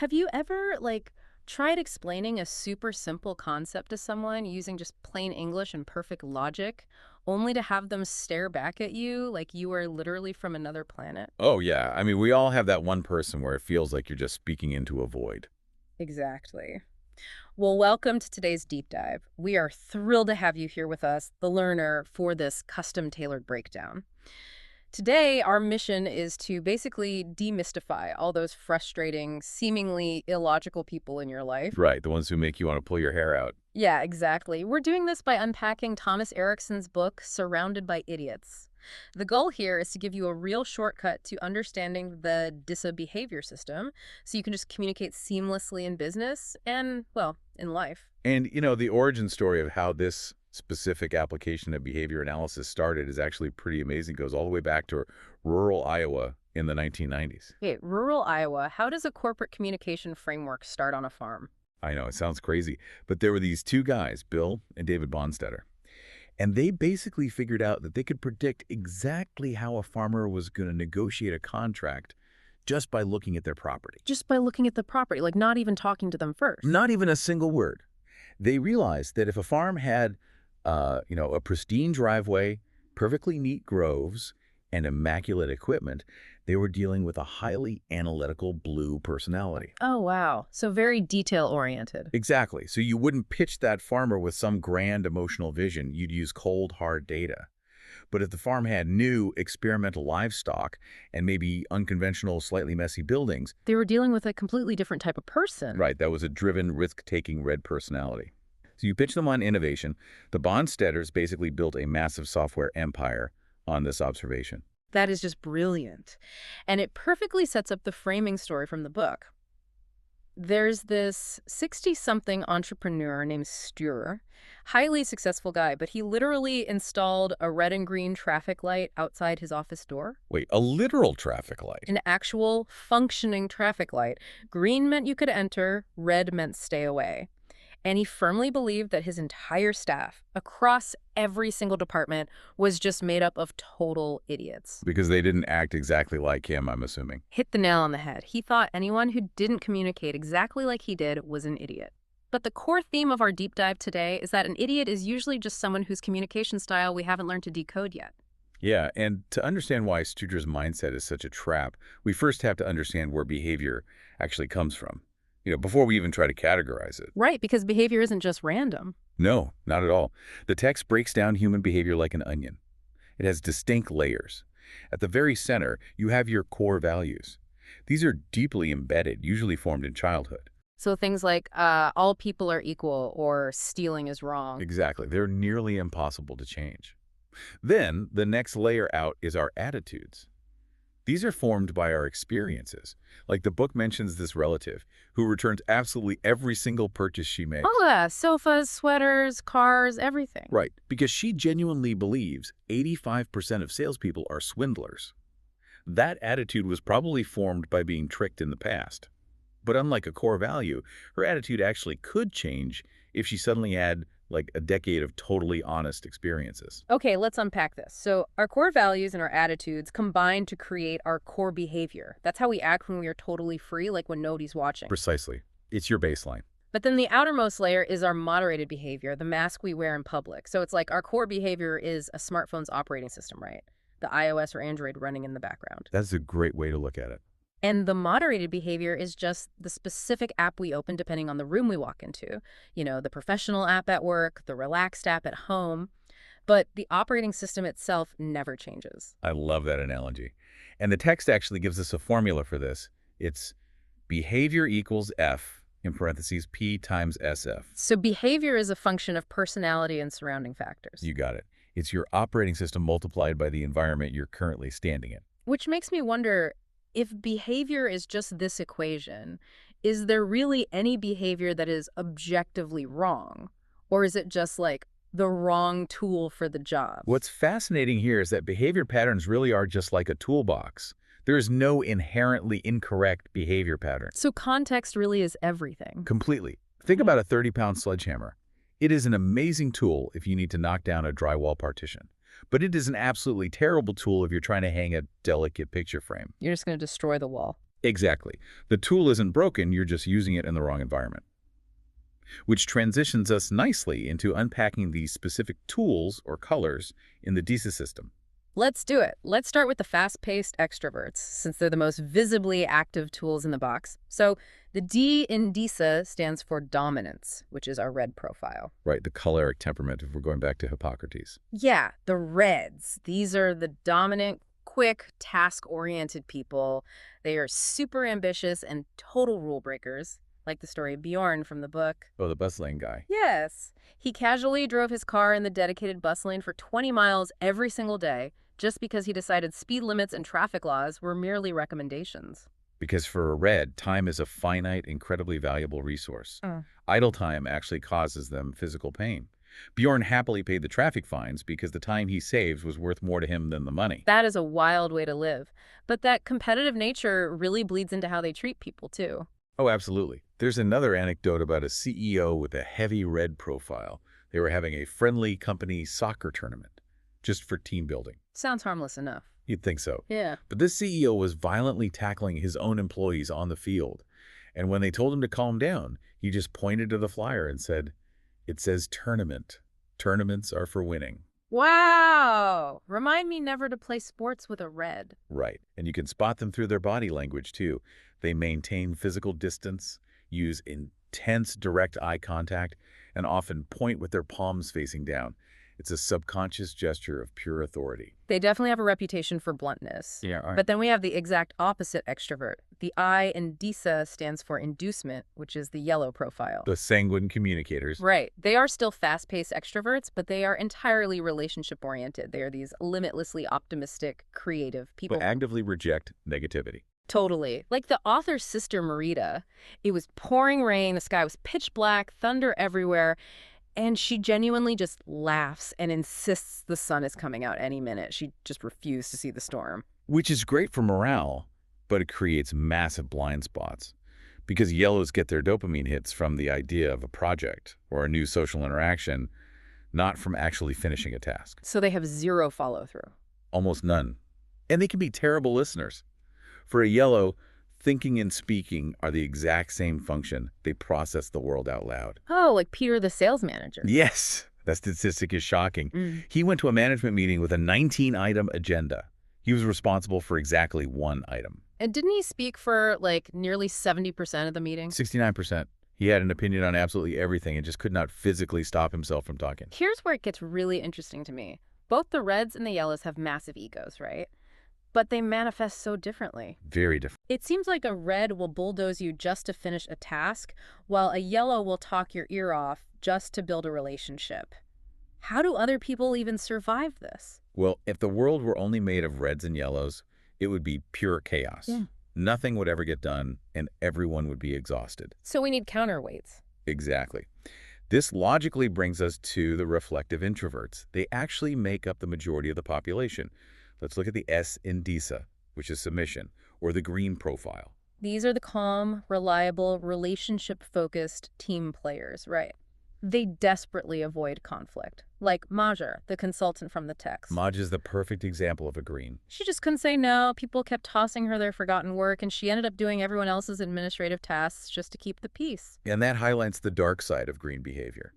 Have you ever, tried explaining a super simple concept to someone using just plain English and perfect logic, only to have them stare back at you like you are literally from another planet? Oh, yeah. I mean, we all have that one person where it feels like you're just speaking into a void. Exactly. Well, welcome to today's deep dive. We are thrilled to have you here with us, the learner, for this custom tailored breakdown. Today, our mission is to basically demystify all those frustrating, seemingly illogical people in your life. Right, the ones who make you want to pull your hair out. Yeah, exactly. We're doing this by unpacking Thomas Erikson's book, Surrounded by Idiots. The goal here is to give you a real shortcut to understanding the DISA behavior system so you can just communicate seamlessly in business and, well, in life. And, the origin story of how this specific application of behavior analysis started is actually pretty amazing. It goes all the way back to rural Iowa in the 1990s. Okay, rural Iowa, how does a corporate communication framework start on a farm? I know, it sounds crazy, but there were these two guys, Bill and David Bonstetter, and they basically figured out that they could predict exactly how a farmer was going to negotiate a contract just by looking at their property. Just by looking at the property, like not even talking to them first. Not even a single word. They realized that if a farm had, a pristine driveway, perfectly neat groves, and immaculate equipment, they were dealing with a highly analytical blue personality. Oh, wow. So very detail-oriented. Exactly. So you wouldn't pitch that farmer with some grand emotional vision. You'd use cold, hard data. But if the farm had new, experimental livestock and maybe unconventional, slightly messy buildings, They were dealing with a completely different type of person. right, that was a driven, risk-taking red personality. So you pitch them on innovation. The Bonstetters basically built a massive software empire on this observation. That is just brilliant. And it perfectly sets up the framing story from the book. There's this 60-something entrepreneur named Stuer, highly successful guy, but he literally installed a red and green traffic light outside his office door. Wait, a literal traffic light? An actual functioning traffic light. Green meant you could enter, red meant stay away. And he firmly believed that his entire staff, across every single department, was just made up of total idiots. Because they didn't act exactly like him, I'm assuming. Hit the nail on the head. He thought anyone who didn't communicate exactly like he did was an idiot. But the core theme of our deep dive today is that an idiot is usually just someone whose communication style we haven't learned to decode yet. Yeah, and to understand why Studer's mindset is such a trap, we first have to understand where behavior actually comes from. Before we even try to categorize it. Right, because behavior isn't just random. No, not at all. The text breaks down human behavior like an onion. It has distinct layers. At the very center, you have your core values. These are deeply embedded, usually formed in childhood. So things like all people are equal or stealing is wrong. Exactly. They're nearly impossible to change. Then, the next layer out is our attitudes. These are formed by our experiences. Like the book mentions this relative who returns absolutely every single purchase she makes. Oh, yeah, sofas, sweaters, cars, everything. Right, because she genuinely believes 85% of salespeople are swindlers. That attitude was probably formed by being tricked in the past. But unlike a core value, her attitude actually could change if she suddenly had like a decade of totally honest experiences. Okay, let's unpack this. So our core values and our attitudes combine to create our core behavior. That's how we act when we are totally free, like when nobody's watching. Precisely. It's your baseline. But then the outermost layer is our moderated behavior, the mask we wear in public. So it's like our core behavior is a smartphone's operating system, right? The iOS or Android running in the background. That's a great way to look at it. And the moderated behavior is just the specific app we open depending on the room we walk into. The professional app at work, the relaxed app at home. But the operating system itself never changes. I love that analogy. And the text actually gives us a formula for this. It's behavior equals F, in parentheses, P times SF. So behavior is a function of personality and surrounding factors. You got it. It's your operating system multiplied by the environment you're currently standing in. Which makes me wonder, if behavior is just this equation, is there really any behavior that is objectively wrong? Or is it just like the wrong tool for the job? What's fascinating here is that behavior patterns really are just like a toolbox. There is no inherently incorrect behavior pattern. So context really is everything. Completely. Think about a 30-pound sledgehammer. It is an amazing tool if you need to knock down a drywall partition. But it is an absolutely terrible tool if you're trying to hang a delicate picture frame. You're just going to destroy the wall. Exactly. The tool isn't broken, you're just using it in the wrong environment. Which transitions us nicely into unpacking these specific tools or colors in the DISA system. Let's do it. Let's start with the fast-paced extroverts, since they're the most visibly active tools in the box. So the D in DISA stands for dominance, which is our red profile. Right, the choleric temperament, if we're going back to Hippocrates. Yeah, the reds. These are the dominant, quick, task-oriented people. They are super ambitious and total rule breakers, like the story of Bjorn from the book. Oh, the bus lane guy. Yes. He casually drove his car in the dedicated bus lane for 20 miles every single day, just because he decided speed limits and traffic laws were merely recommendations. Because for a red, time is a finite, incredibly valuable resource. Mm. Idle time actually causes them physical pain. Bjorn happily paid the traffic fines because the time he saved was worth more to him than the money. That is a wild way to live. But that competitive nature really bleeds into how they treat people, too. Oh, absolutely. There's another anecdote about a CEO with a heavy red profile. They were having a friendly company soccer tournament, just for team building. Sounds harmless enough. You'd think so. Yeah. But this CEO was violently tackling his own employees on the field. And when they told him to calm down, he just pointed to the flyer and said, "It says tournament. Tournaments are for winning." Wow! Remind me never to play sports with a red. Right. And you can spot them through their body language, too. They maintain physical distance, use intense direct eye contact, and often point with their palms facing down. It's a subconscious gesture of pure authority. They definitely have a reputation for bluntness. Yeah, all right. But then we have the exact opposite extrovert. The I in DISA stands for inducement, which is the yellow profile. The sanguine communicators. Right. They are still fast-paced extroverts, but they are entirely relationship-oriented. They are these limitlessly optimistic, creative people. But actively reject negativity. Totally. Like the author's sister, Marita. It was pouring rain, the sky was pitch black, thunder everywhere, and she genuinely just laughs and insists the sun is coming out any minute. She just refused to see the storm. Which is great for morale, but it creates massive blind spots. Because yellows get their dopamine hits from the idea of a project or a new social interaction, not from actually finishing a task. So they have zero follow-through. Almost none. And they can be terrible listeners. For a yellow, thinking and speaking are the exact same function. They process the world out loud. Oh, like Peter the sales manager. Yes, that statistic is shocking. Mm. He went to a management meeting with a 19-item agenda. He was responsible for exactly one item. And didn't he speak for like nearly 70% of the meeting? 69%. He had an opinion on absolutely everything and just could not physically stop himself from talking. Here's where it gets really interesting to me. Both the reds and the yellows have massive egos, right? But they manifest so differently. Very different. It seems like a red will bulldoze you just to finish a task, while a yellow will talk your ear off just to build a relationship. How do other people even survive this? Well, if the world were only made of reds and yellows, it would be pure chaos. Yeah. Nothing would ever get done, and everyone would be exhausted. So we need counterweights. Exactly. This logically brings us to the reflective introverts. They actually make up the majority of the population. Let's look at the S in DISA, which is submission, or the green profile. These are the calm, reliable, relationship-focused team players, right? They desperately avoid conflict. Like Maja, the consultant from the text. Maj is the perfect example of a green. She just couldn't say no. People kept tossing her their forgotten work, and she ended up doing everyone else's administrative tasks just to keep the peace. And that highlights the dark side of green behavior.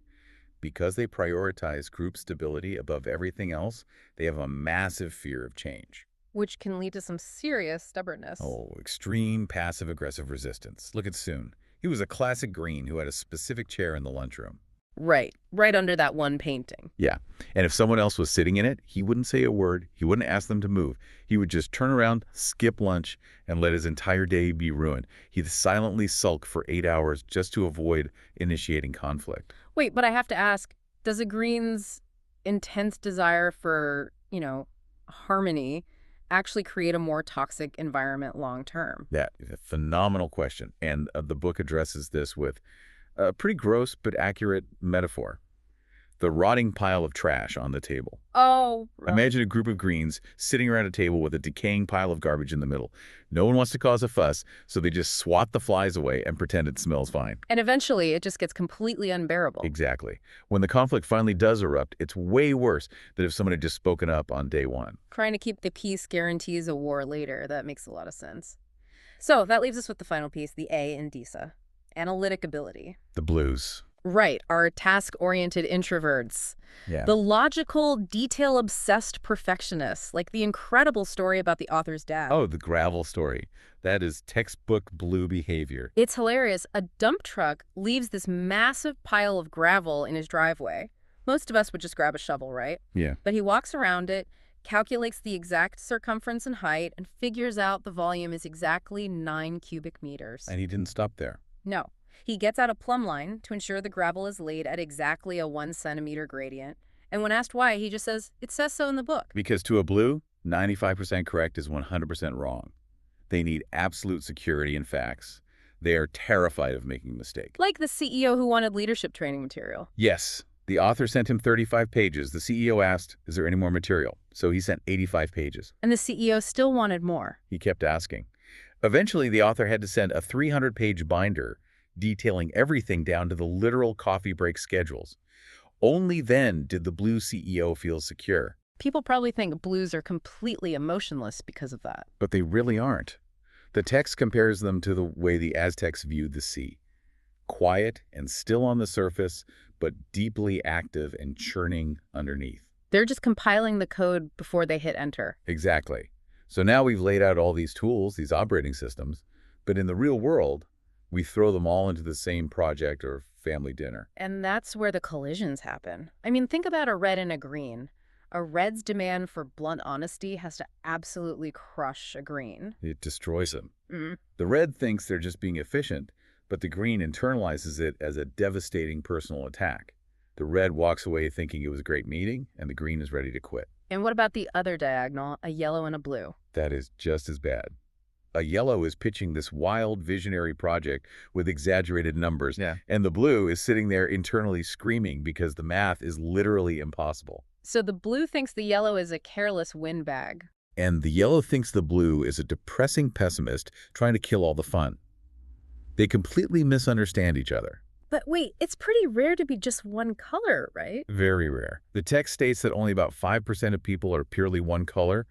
Because they prioritize group stability above everything else, they have a massive fear of change. Which can lead to some serious stubbornness. Oh, extreme passive-aggressive resistance. Look at Soon. He was a classic green who had a specific chair in the lunchroom. Right under that one painting. Yeah, and if someone else was sitting in it, he wouldn't say a word. He wouldn't ask them to move. He would just turn around, skip lunch, and let his entire day be ruined. He'd silently sulk for 8 hours just to avoid initiating conflict. Wait, but I have to ask, does a green's intense desire for, harmony actually create a more toxic environment long term? That is a phenomenal question, and the book addresses this with a pretty gross but accurate metaphor. The rotting pile of trash on the table. Oh. Imagine a group of greens sitting around a table with a decaying pile of garbage in the middle. No one wants to cause a fuss, so they just swat the flies away and pretend it smells fine. And eventually, it just gets completely unbearable. Exactly. When the conflict finally does erupt, it's way worse than if someone had just spoken up on day one. Trying to keep the peace guarantees a war later. That makes a lot of sense. So that leaves us with the final piece, the A in DISA, analytic ability. The blues. Right, our task-oriented introverts. Yeah. The logical, detail-obsessed perfectionists, like the incredible story about the author's dad. Oh, the gravel story. That is textbook blue behavior. It's hilarious. A dump truck leaves this massive pile of gravel in his driveway. Most of us would just grab a shovel, right? Yeah. But he walks around it, calculates the exact circumference and height, and figures out the volume is exactly 9 cubic meters. And he didn't stop there. No. He gets out a plumb line to ensure the gravel is laid at exactly a 1 centimeter gradient. And when asked why, he just says, it says so in the book. Because to a blue, 95% correct is 100% wrong. They need absolute security in facts. They are terrified of making a mistake. Like the CEO who wanted leadership training material. Yes. The author sent him 35 pages. The CEO asked, is there any more material? So he sent 85 pages. And the CEO still wanted more. He kept asking. Eventually, the author had to send a 300-page binder detailing everything down to the literal coffee break schedules. Only then did the blue CEO feel secure. People probably think blues are completely emotionless because of that. But they really aren't. The text compares them to the way the Aztecs viewed the sea. Quiet and still on the surface, but deeply active and churning underneath. They're just compiling the code before they hit enter. Exactly. So now we've laid out all these tools, these operating systems, but in the real world, we throw them all into the same project or family dinner. And that's where the collisions happen. I mean, think about a red and a green. A red's demand for blunt honesty has to absolutely crush a green. It destroys them. Mm. The red thinks they're just being efficient, but the green internalizes it as a devastating personal attack. The red walks away thinking it was a great meeting, and the green is ready to quit. And what about the other diagonal, a yellow and a blue? That is just as bad. A yellow is pitching this wild visionary project with exaggerated numbers, and the blue is sitting there internally screaming because the math is literally impossible. So the blue thinks the yellow is a careless windbag. And the yellow thinks the blue is a depressing pessimist trying to kill all the fun. They completely misunderstand each other. But wait, it's pretty rare to be just one color, right? Very rare. The text states that only about 5% of people are purely one color.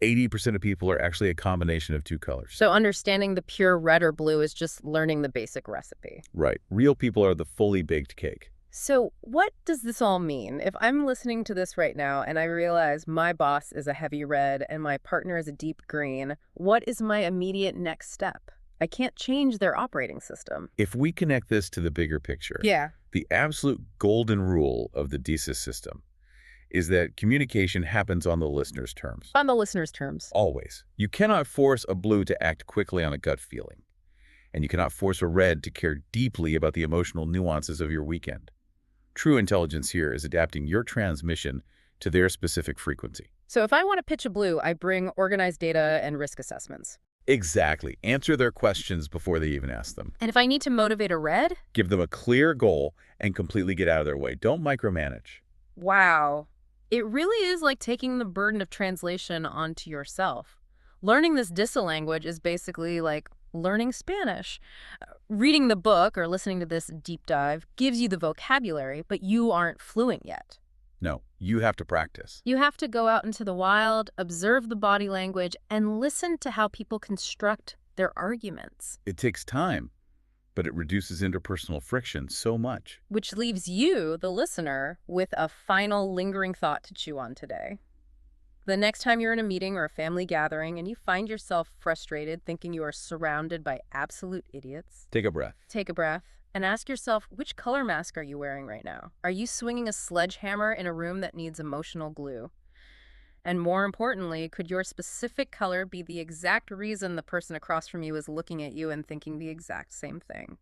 80% of people are actually a combination of two colors. So understanding the pure red or blue is just learning the basic recipe. Right. Real people are the fully baked cake. So what does this all mean? If I'm listening to this right now and I realize my boss is a heavy red and my partner is a deep green, what is my immediate next step? I can't change their operating system. If we connect this to the bigger picture, Yeah. the absolute golden rule of the DISA system is that communication happens on the listener's terms. On the listener's terms. Always. You cannot force a blue to act quickly on a gut feeling. And you cannot force a red to care deeply about the emotional nuances of your weekend. True intelligence here is adapting your transmission to their specific frequency. So if I want to pitch a blue, I bring organized data and risk assessments. Exactly. Answer their questions before they even ask them. And if I need to motivate a red? Give them a clear goal and completely get out of their way. Don't micromanage. Wow. It really is like taking the burden of translation onto yourself. Learning this DISA language is basically like learning Spanish. Reading the book or listening to this deep dive gives you the vocabulary, but you aren't fluent yet. No, you have to practice. You have to go out into the wild, observe the body language, and listen to how people construct their arguments. It takes time, but it reduces interpersonal friction so much. Which leaves you, the listener, with a final lingering thought to chew on today. The next time you're in a meeting or a family gathering and you find yourself frustrated thinking you are surrounded by absolute idiots, Take a breath. take a breath and ask yourself, which color mask are you wearing right now? Are you swinging a sledgehammer in a room that needs emotional glue? And more importantly, could your specific color be the exact reason the person across from you is looking at you and thinking the exact same thing?